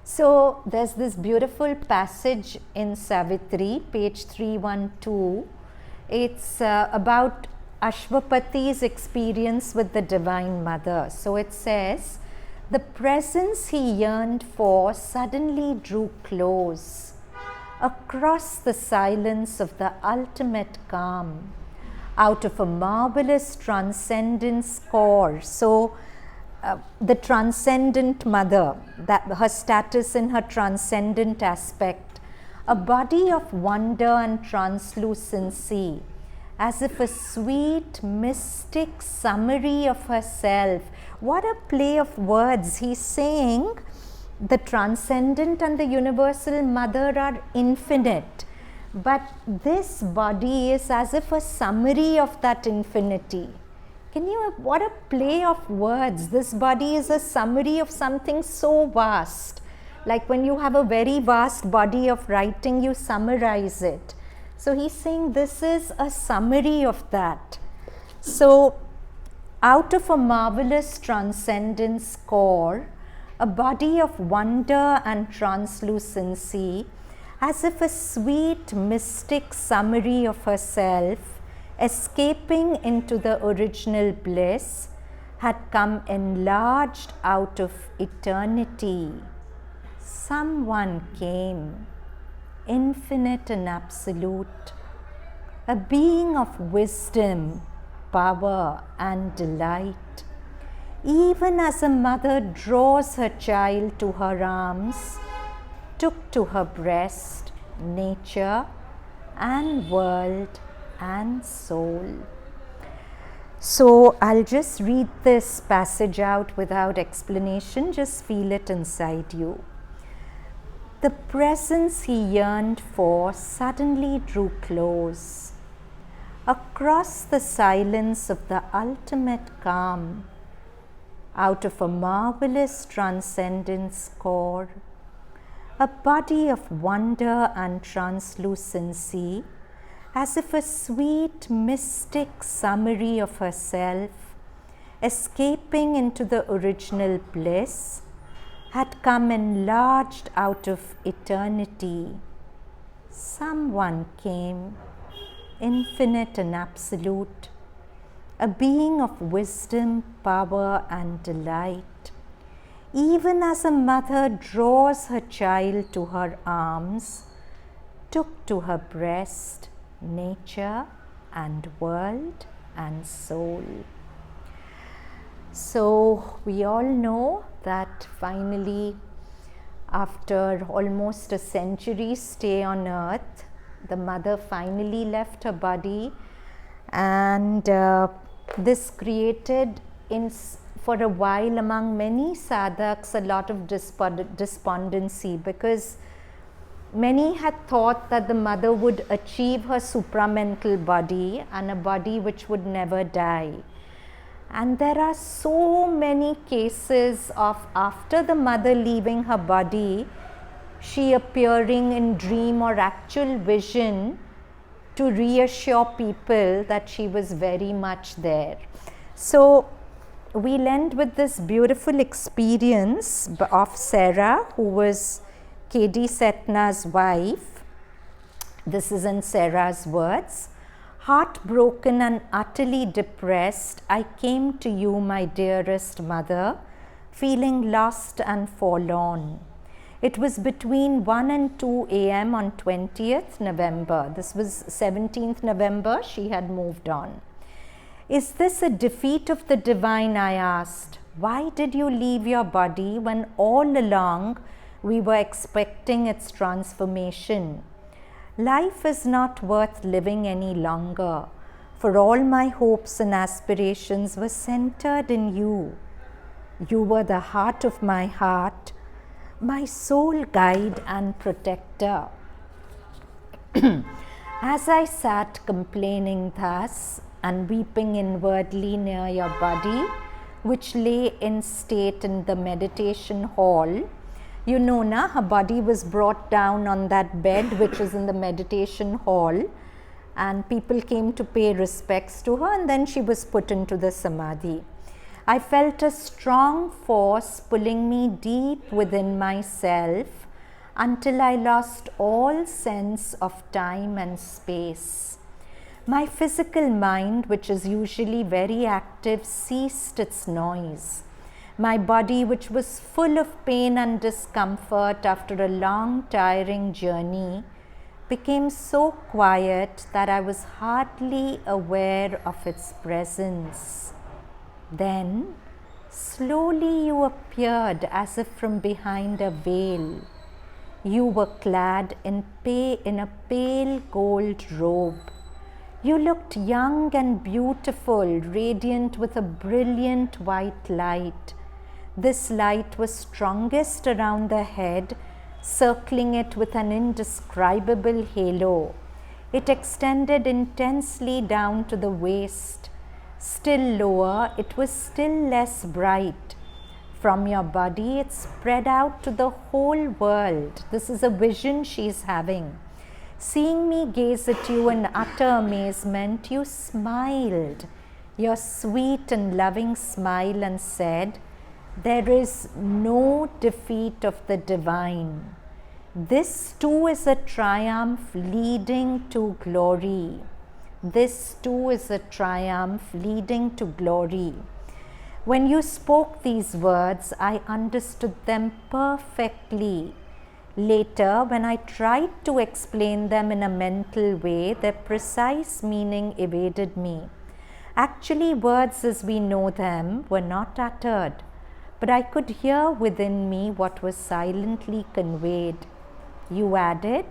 So there's this beautiful passage in Savitri, page 312. It's about Ashwapati's experience with the Divine Mother. So it says, the presence he yearned for suddenly drew close, across the silence of the ultimate calm, out of a marvelous transcendence core. So the transcendent mother, that her status in her transcendent aspect, a body of wonder and translucency, as if a sweet, mystic summary of herself. What a play of words. He's saying the transcendent and the universal mother are infinite, but this body is as if a summary of that infinity. What a play of words. This body is a summary of something so vast. Like when you have a very vast body of writing, you summarize it. So he's saying this is a summary of that. So out of a marvelous transcendence core, a body of wonder and translucency, as if a sweet mystic summary of herself, escaping into the original bliss, had come enlarged out of eternity. Someone came, infinite and absolute, a being of wisdom, power and delight. Even as a mother draws her child to her arms, took to her breast nature and world and soul. So I'll just read this passage out without explanation, just feel it inside you. The presence he yearned for suddenly drew close. Across the silence of the ultimate calm, out of a marvelous transcendence core, a body of wonder and translucency, as if a sweet mystic summary of herself, escaping into the original bliss, had come enlarged out of eternity. Someone came, infinite and absolute, a being of wisdom, power and delight. Even as a mother draws her child to her arms, took to her breast nature and world and soul. So we all know that finally, after almost a century's stay on earth, the mother finally left her body, and this created for a while among many sadhaks a lot of despondency, because many had thought that the mother would achieve her supramental body and a body which would never die. And there are so many cases of after the mother leaving her body, she appearing in dream or actual vision to reassure people that she was very much there. So we'll end with this beautiful experience of Sarah, who was K.D. Setna's wife. This is in Sarah's words. Heartbroken and utterly depressed, I came to you, my dearest mother, feeling lost and forlorn. It was between 1 and 2 a.m. on 20th November. This was 17th November, she had moved on. Is this a defeat of the divine, I asked. Why did you leave your body when all along we were expecting its transformation? Life is not worth living any longer, for all my hopes and aspirations were centered in you. You were the heart of my heart, my sole guide and protector. As I sat complaining thus and weeping inwardly near your body, which lay in state in the meditation hall, you know, her body was brought down on that bed which is in the meditation hall, and people came to pay respects to her, and then she was put into the samadhi. I felt a strong force pulling me deep within myself until I lost all sense of time and space. My physical mind, which is usually very active, ceased its noise. My body, which was full of pain and discomfort after a long, tiring journey, became so quiet that I was hardly aware of its presence. Then, slowly you appeared as if from behind a veil. You were clad in a pale gold robe. You looked young and beautiful, radiant with a brilliant white light. This light was strongest around the head, circling it with an indescribable halo. It extended intensely down to the waist. Still lower, it was still less bright. From your body, it spread out to the whole world. This is a vision she's having. Seeing me gaze at you in utter amazement, you smiled, your sweet and loving smile, and said, "There is no defeat of the divine. This too is a triumph leading to glory. This too is a triumph leading to glory." When you spoke these words, I understood them perfectly. Later, when I tried to explain them in a mental way, their precise meaning evaded me. Actually, words as we know them were not uttered, but I could hear within me what was silently conveyed. You added,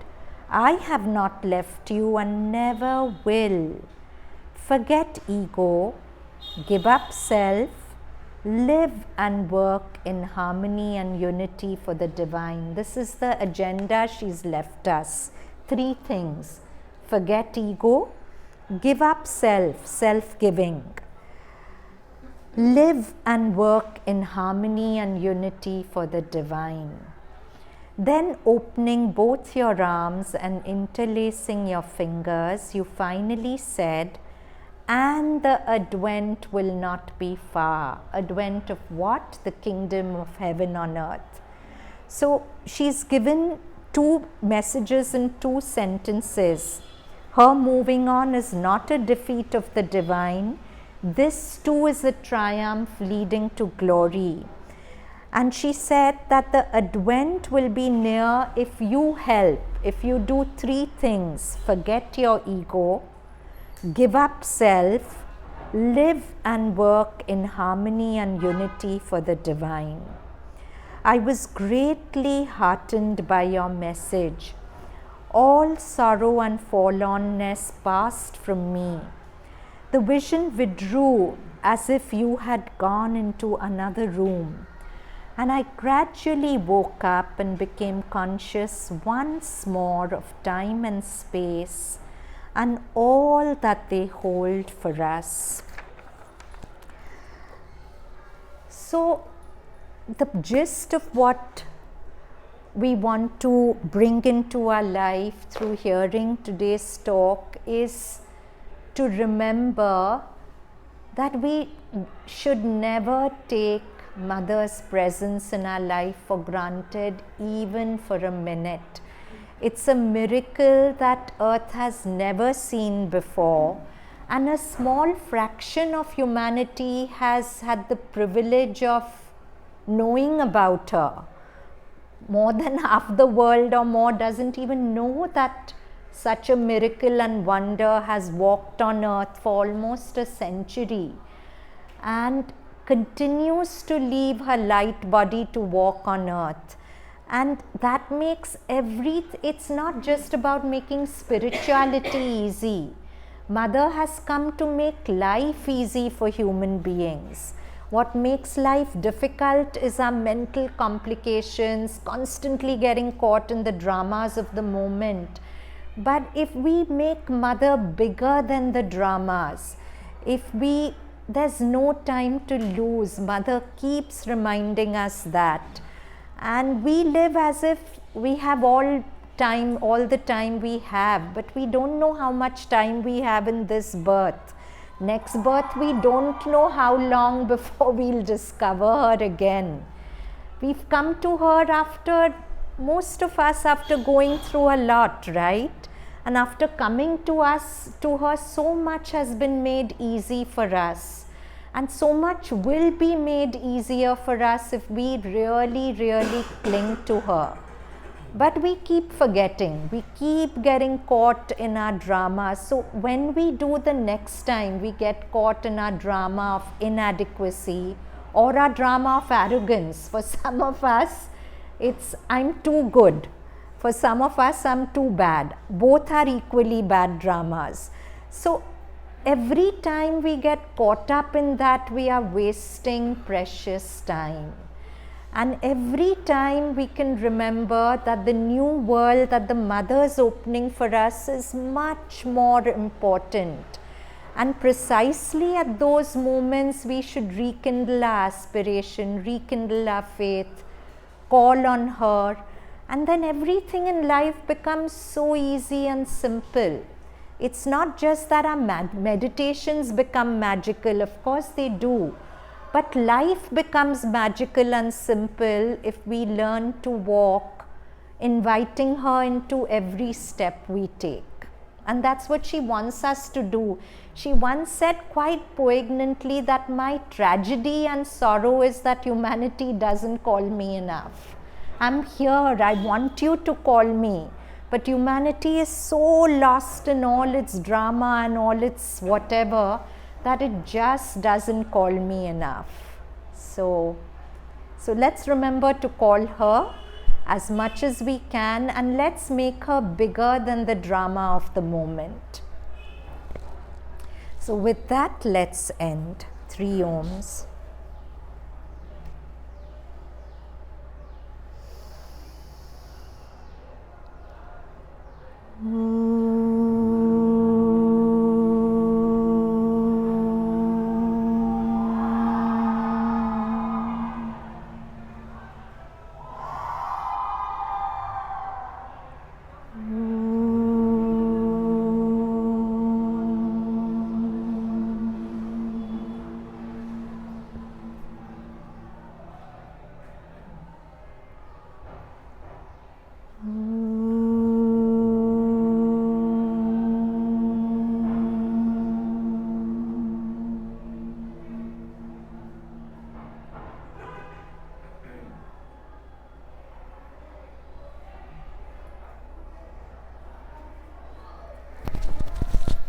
"I have not left you and never will. Forget ego, give up self, live and work in harmony and unity for the divine." This is the agenda she's left us. 3 things. Forget ego, give up self, self-giving. Live and work in harmony and unity for the divine. Then, opening both your arms and interlacing your fingers, you finally said, "And the advent will not be far." Advent of what? The kingdom of heaven on earth. So she's given 2 messages in 2 sentences. Her moving on is not a defeat of the divine. This too is a triumph leading to glory. And she said that the advent will be near if you help, if you do 3 things. Forget your ego, give up self, live and work in harmony and unity for the divine. I was greatly heartened by your message. All sorrow and forlornness passed from me. The vision withdrew as if you had gone into another room. And I gradually woke up and became conscious once more of time and space and all that they hold for us. So, the gist of what we want to bring into our life through hearing today's talk is to remember that we should never take Mother's presence in our life for granted, even for a minute. It's a miracle that earth has never seen before, and a small fraction of humanity has had the privilege of knowing about her. More than half the world or more doesn't even know that such a miracle and wonder has walked on earth for almost a century and continues to leave her light body to walk on earth. And that makes it's not just about making spirituality easy. Mother has come to make life easy for human beings. What makes life difficult is our mental complications, constantly getting caught in the dramas of the moment. But if we make Mother bigger than the dramas, there's no time to lose. Mother keeps reminding us that. And we live as if we have all the time we have, but we don't know how much time we have in this birth. Next birth, we don't know how long before we'll discover her again. We've come to her most of us after going through a lot, right? And after coming to her, so much has been made easy for us. And so much will be made easier for us if we really, really cling to her. But we keep forgetting. We keep getting caught in our drama. So when we do the next time, we get caught in our drama of inadequacy or our drama of arrogance. For some of us, it's "I'm too good." For some of us, some too bad. Both are equally bad dramas. So every time we get caught up in that, we are wasting precious time. And every time we can remember that the new world that the mother is opening for us is much more important. And precisely at those moments, we should rekindle our aspiration, rekindle our faith, call on her, and then everything in life becomes so easy and simple. It's not just that our meditations become magical, of course they do, but life becomes magical and simple if we learn to walk, inviting her into every step we take. And that's what she wants us to do. She once said quite poignantly that my tragedy and sorrow is that humanity doesn't call me enough. I'm here, I want you to call me. But humanity is so lost in all its drama and all its whatever that it just doesn't call me enough. So let's remember to call her as much as we can, and let's make her bigger than the drama of the moment. So with that, let's end. 3 Ohms.